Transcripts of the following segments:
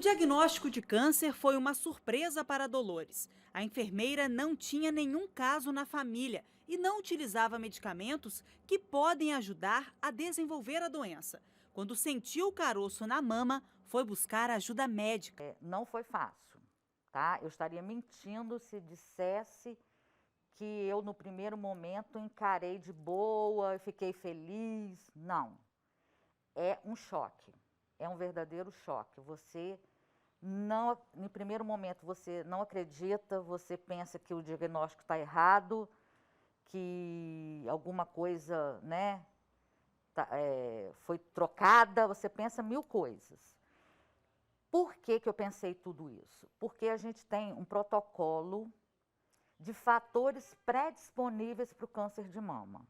diagnóstico de câncer foi uma surpresa para Dolores. A enfermeira não tinha nenhum caso na família e não utilizava medicamentos que podem ajudar a desenvolver a doença. Quando sentiu o caroço na mama, foi buscar ajuda médica. Não foi fácil, tá? Eu estaria mentindo se dissesse que eu, no primeiro momento, encarei de boa, fiquei feliz. Não. É um choque. É um verdadeiro choque. Você não, no primeiro momento, você não acredita, você pensa que o diagnóstico está errado, que alguma coisa, né, foi trocada, você pensa mil coisas. Por que eu pensei tudo isso? Porque a gente tem um protocolo de fatores predisponíveis para o câncer de mama,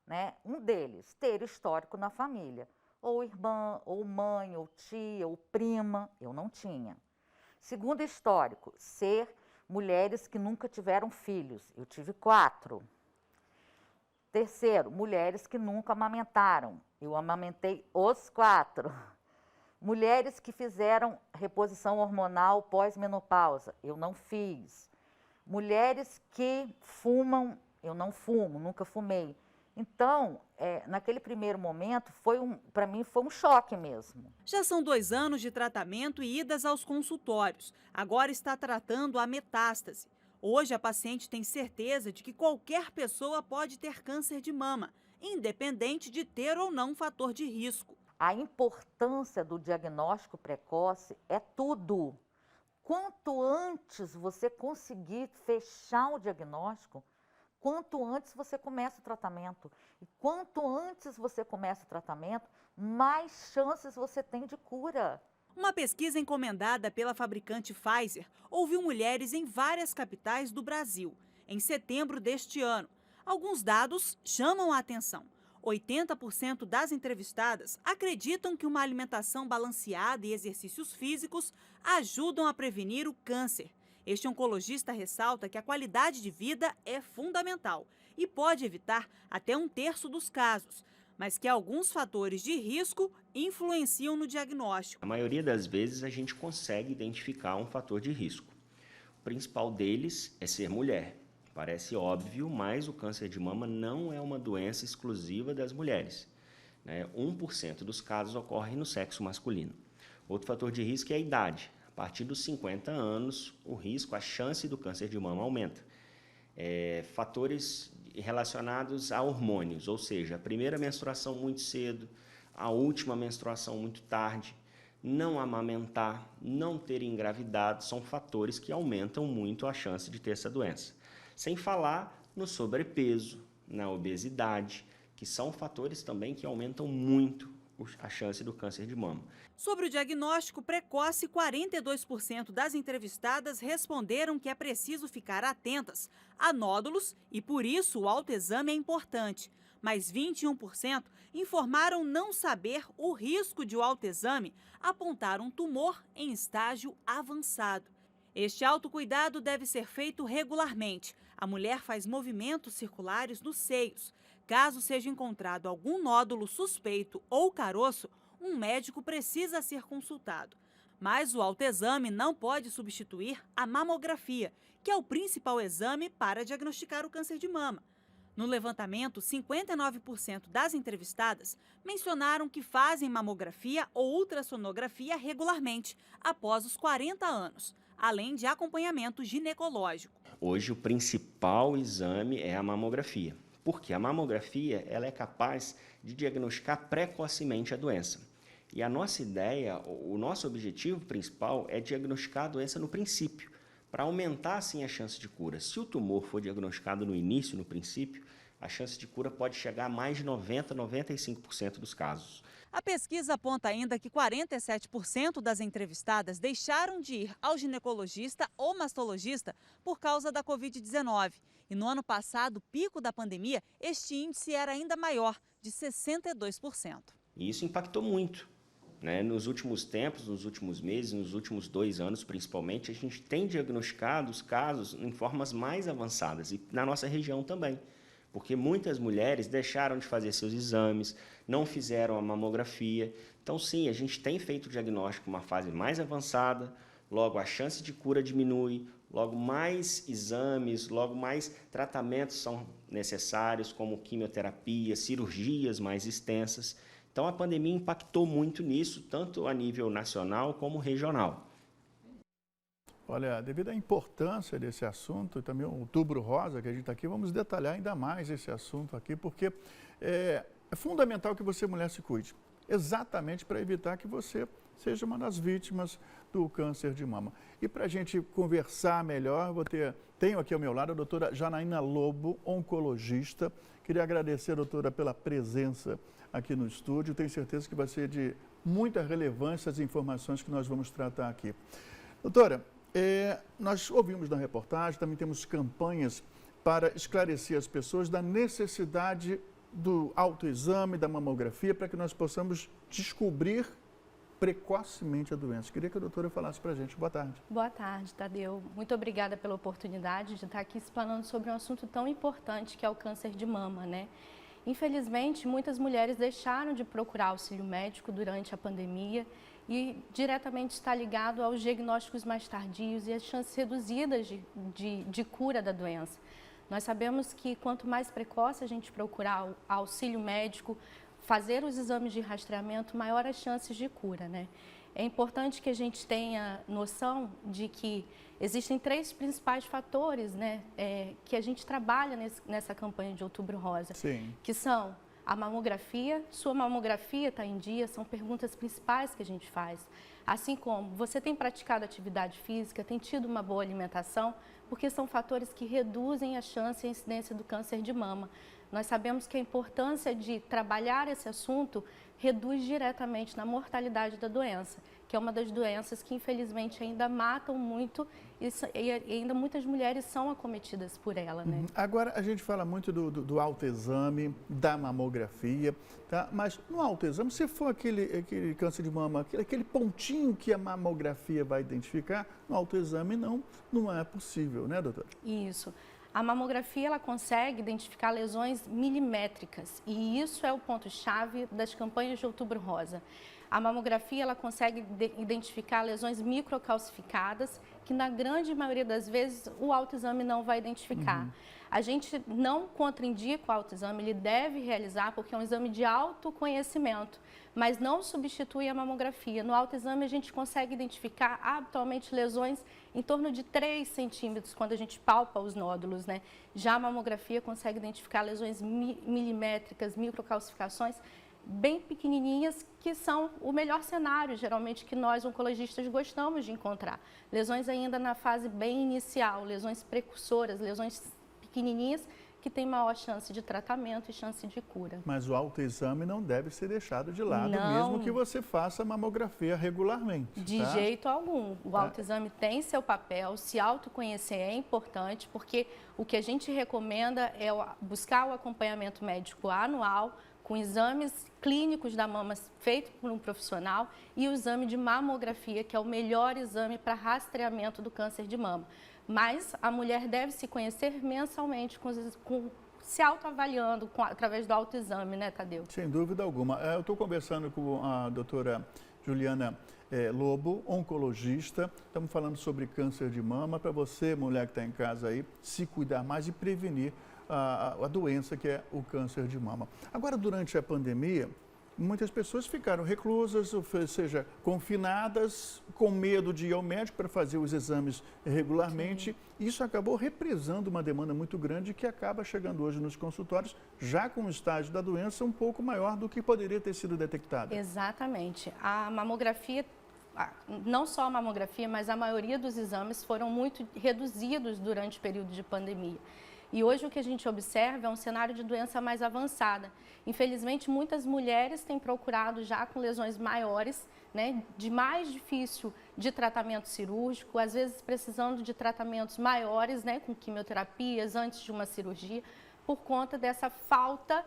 né? Um deles, ter histórico na família, ou irmã, ou mãe, ou tia, ou prima, eu não tinha. Segundo histórico, ser mulheres que nunca tiveram filhos, eu tive 4. Terceiro, mulheres que nunca amamentaram, eu amamentei os 4. Mulheres que fizeram reposição hormonal pós-menopausa, eu não fiz. Mulheres que fumam, eu não fumo, nunca fumei. Então, naquele primeiro momento, para mim foi um choque mesmo. Já são 2 anos de tratamento e idas aos consultórios. Agora está tratando a metástase. Hoje a paciente tem certeza de que qualquer pessoa pode ter câncer de mama, independente de ter ou não fator de risco. A importância do diagnóstico precoce é tudo. Quanto antes você conseguir fechar o diagnóstico, quanto antes você começa o tratamento. E quanto antes você começa o tratamento, mais chances você tem de cura. Uma pesquisa encomendada pela fabricante Pfizer ouviu mulheres em várias capitais do Brasil. Em setembro deste ano, alguns dados chamam a atenção. 80% das entrevistadas acreditam que uma alimentação balanceada e exercícios físicos ajudam a prevenir o câncer. Este oncologista ressalta que a qualidade de vida é fundamental e pode evitar até 1/3 dos casos, mas que alguns fatores de risco influenciam no diagnóstico. A maioria das vezes a gente consegue identificar um fator de risco. O principal deles é ser mulher. Parece óbvio, mas o câncer de mama não é uma doença exclusiva das mulheres, né? 1% dos casos ocorrem no sexo masculino. Outro fator de risco é a idade. A partir dos 50 anos, o risco, a chance do câncer de mama aumenta. Fatores relacionados a hormônios, ou seja, a primeira menstruação muito cedo, a última menstruação muito tarde, não amamentar, não ter engravidado, são fatores que aumentam muito a chance de ter essa doença. Sem falar no sobrepeso, na obesidade, que são fatores também que aumentam muito a chance do câncer de mama. Sobre o diagnóstico precoce, 42% das entrevistadas responderam que é preciso ficar atentas a nódulos e, por isso, o autoexame é importante. Mas 21% informaram não saber o risco de o autoexame apontar um tumor em estágio avançado. Este autocuidado deve ser feito regularmente. A mulher faz movimentos circulares nos seios. Caso seja encontrado algum nódulo suspeito ou caroço, um médico precisa ser consultado. Mas o autoexame não pode substituir a mamografia, que é o principal exame para diagnosticar o câncer de mama. No levantamento, 59% das entrevistadas mencionaram que fazem mamografia ou ultrassonografia regularmente, após os 40 anos, além de acompanhamento ginecológico. Hoje o principal exame é a mamografia, porque a mamografia ela é capaz de diagnosticar precocemente a doença. E a nossa ideia, o nosso objetivo principal é diagnosticar a doença no princípio, para aumentar assim a chance de cura. Se o tumor for diagnosticado no início, no princípio, a chance de cura pode chegar a mais de 90, 95% dos casos. A pesquisa aponta ainda que 47% das entrevistadas deixaram de ir ao ginecologista ou mastologista por causa da Covid-19. E no ano passado, pico da pandemia, este índice era ainda maior, de 62%. E isso impactou muito, né? Nos últimos tempos, nos últimos meses, nos últimos 2 anos principalmente, a gente tem diagnosticado os casos em formas mais avançadas e na nossa região também. Porque muitas mulheres deixaram de fazer seus exames, não fizeram a mamografia, Então, sim, a gente tem feito o diagnóstico uma fase mais avançada, logo a chance de cura diminui, logo mais exames, logo mais tratamentos são necessários, como quimioterapia, cirurgias mais extensas. Então, a pandemia impactou muito nisso, tanto a nível nacional como regional. Olha, devido à importância desse assunto, e também o Outubro Rosa, que a gente está aqui, vamos detalhar ainda mais esse assunto aqui, porque é fundamental que você, mulher, se cuide, exatamente para evitar que você seja uma das vítimas do câncer de mama. E para a gente conversar melhor, tenho aqui ao meu lado a doutora Janaína Lobo, oncologista. Queria agradecer, doutora, pela presença aqui no estúdio. Tenho certeza que vai ser de muita relevância as informações que nós vamos tratar aqui. Doutora, nós ouvimos na reportagem, também temos campanhas para esclarecer as pessoas da necessidade do autoexame, da mamografia, para que nós possamos descobrir precocemente a doença. Queria que a doutora falasse para a gente. Boa tarde. Boa tarde, Tadeu. Muito obrigada pela oportunidade de estar aqui explanando sobre um assunto tão importante que é o câncer de mama, né? Infelizmente, muitas mulheres deixaram de procurar auxílio médico durante a pandemia e diretamente está ligado aos diagnósticos mais tardios e às chances reduzidas de cura da doença. Nós sabemos que quanto mais precoce a gente procurar auxílio médico, fazer os exames de rastreamento, maior as chances de cura, né? É importante que a gente tenha noção de que existem 3 principais fatores, né, que a gente trabalha nessa campanha de Outubro Rosa. Sim. Que são a mamografia, sua mamografia está em dia, são perguntas principais que a gente faz. Assim como você tem praticado atividade física, tem tido uma boa alimentação, porque são fatores que reduzem a chance e a incidência do câncer de mama. Nós sabemos que a importância de trabalhar esse assunto reduz diretamente na mortalidade da doença, que é uma das doenças que infelizmente ainda matam muito e ainda muitas mulheres são acometidas por ela, né? Agora, a gente fala muito do autoexame, da mamografia, tá? Mas no autoexame, se for aquele câncer de mama, aquele pontinho que a mamografia vai identificar, no autoexame não é possível, né, doutora? Isso. A mamografia ela consegue identificar lesões milimétricas e isso é o ponto-chave das campanhas de Outubro Rosa. A mamografia ela consegue identificar lesões microcalcificadas que na grande maioria das vezes o autoexame não vai identificar. A gente não contraindica o autoexame, ele deve realizar porque é um exame de autoconhecimento, mas não substitui a mamografia. No autoexame a gente consegue identificar habitualmente lesões em torno de 3 centímetros quando a gente palpa os nódulos, né? Já a mamografia consegue identificar lesões milimétricas, microcalcificações bem pequenininhas, que são o melhor cenário, geralmente, que nós oncologistas gostamos de encontrar. Lesões ainda na fase bem inicial, lesões precursoras, lesões pequenininhas, que têm maior chance de tratamento e chance de cura. Mas o autoexame não deve ser deixado de lado, Não. mesmo que você faça mamografia regularmente. De tá? jeito algum. O autoexame tem seu papel, se autoconhecer é importante, porque o que a gente recomenda é buscar o acompanhamento médico anual, com exames clínicos da mama feito por um profissional e o exame de mamografia, que é o melhor exame para rastreamento do câncer de mama. Mas a mulher deve se conhecer mensalmente, se autoavaliando através do autoexame, né, Tadeu? Sem dúvida alguma. Eu estou conversando com a doutora Juliana Lobo, oncologista. Estamos falando sobre câncer de mama, para você, mulher que está em casa aí, se cuidar mais e prevenir a doença que é o câncer de mama. Agora, durante a pandemia, muitas pessoas ficaram reclusas, ou seja, confinadas, com medo de ir ao médico para fazer os exames regularmente. Sim. Isso acabou represando uma demanda muito grande que acaba chegando hoje nos consultórios, já com o estágio da doença um pouco maior do que poderia ter sido detectada. Exatamente. A mamografia, não só a mamografia, mas a maioria dos exames foram muito reduzidos durante o período de pandemia. E hoje o que a gente observa é um cenário de doença mais avançada. Infelizmente, muitas mulheres têm procurado já com lesões maiores, né, de mais difícil de tratamento cirúrgico, às vezes precisando de tratamentos maiores, né, com quimioterapias antes de uma cirurgia, por conta dessa falta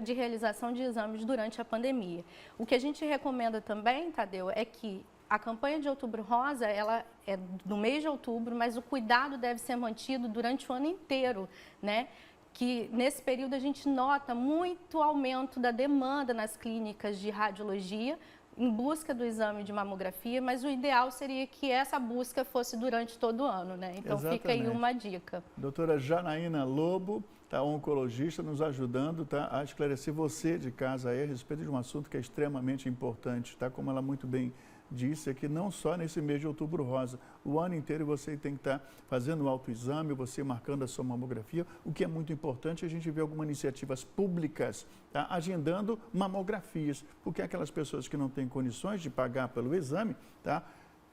de realização de exames durante a pandemia. O que a gente recomenda também, Tadeu, é que a campanha de Outubro Rosa, ela é no mês de outubro, mas o cuidado deve ser mantido durante o ano inteiro, né? Que nesse período a gente nota muito aumento da demanda nas clínicas de radiologia, em busca do exame de mamografia, mas o ideal seria que essa busca fosse durante todo o ano, né? Então fica aí uma dica. Doutora Janaína Lobo, tá, oncologista, nos ajudando, tá, a esclarecer você de casa aí a respeito de um assunto que é extremamente importante, tá? Como ela muito bem disse aqui, não só nesse mês de Outubro Rosa, o ano inteiro você tem que estar fazendo o autoexame, você marcando a sua mamografia. O que é muito importante, a gente vê algumas iniciativas públicas, tá, agendando mamografias, porque aquelas pessoas que não têm condições de pagar pelo exame, tá,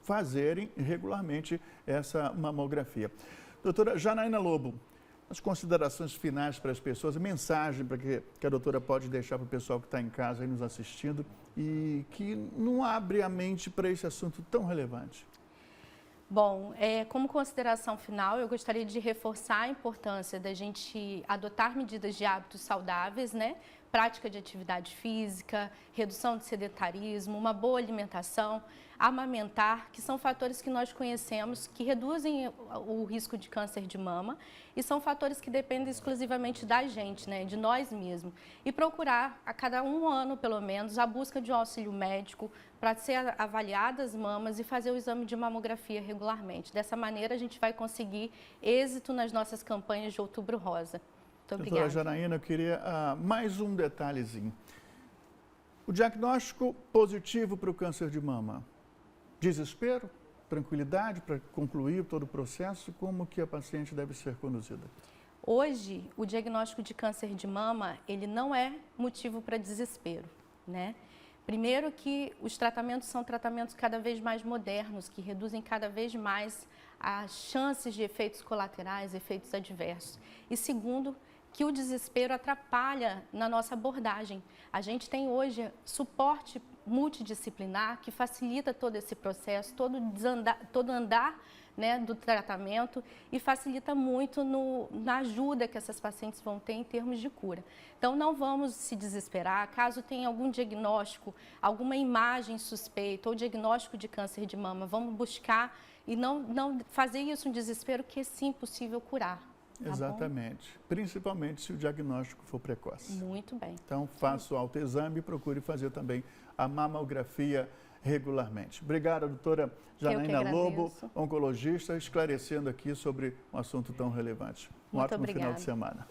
fazerem regularmente essa mamografia. Doutora Janaína Lobo, as considerações finais para as pessoas, a mensagem para que a doutora pode deixar para o pessoal que está em casa aí nos assistindo e que não abre a mente para esse assunto tão relevante. Bom, como consideração final, eu gostaria de reforçar a importância da gente adotar medidas de hábitos saudáveis, né? Prática de atividade física, redução de sedentarismo, uma boa alimentação, amamentar, que são fatores que nós conhecemos que reduzem o risco de câncer de mama e são fatores que dependem exclusivamente da gente, né, de nós mesmos. E procurar a cada 1 ano, pelo menos, a busca de um auxílio médico para ser avaliadas as mamas e fazer o exame de mamografia regularmente. Dessa maneira, a gente vai conseguir êxito nas nossas campanhas de Outubro Rosa. Muito obrigada. Doutora Janaína, eu queria mais um detalhezinho. O diagnóstico positivo para o câncer de mama, desespero, tranquilidade para concluir todo o processo, como que a paciente deve ser conduzida? Hoje, o diagnóstico de câncer de mama, ele não é motivo para desespero, né? Primeiro que os tratamentos são tratamentos cada vez mais modernos, que reduzem cada vez mais as chances de efeitos colaterais, efeitos adversos. E segundo, que o desespero atrapalha na nossa abordagem. A gente tem hoje suporte multidisciplinar que facilita todo esse processo, todo andar, né, do tratamento e facilita muito na ajuda que essas pacientes vão ter em termos de cura. Então, não vamos se desesperar. Caso tenha algum diagnóstico, alguma imagem suspeita ou diagnóstico de câncer de mama, vamos buscar e não fazer isso um desespero, que é sim possível curar. Tá Exatamente. bom? Principalmente se o diagnóstico for precoce. Muito bem. Então, faça o autoexame e procure fazer também a mamografia regularmente. Obrigado, doutora Janaína Lobo, oncologista, esclarecendo aqui sobre um assunto tão relevante. Um ótimo final de semana.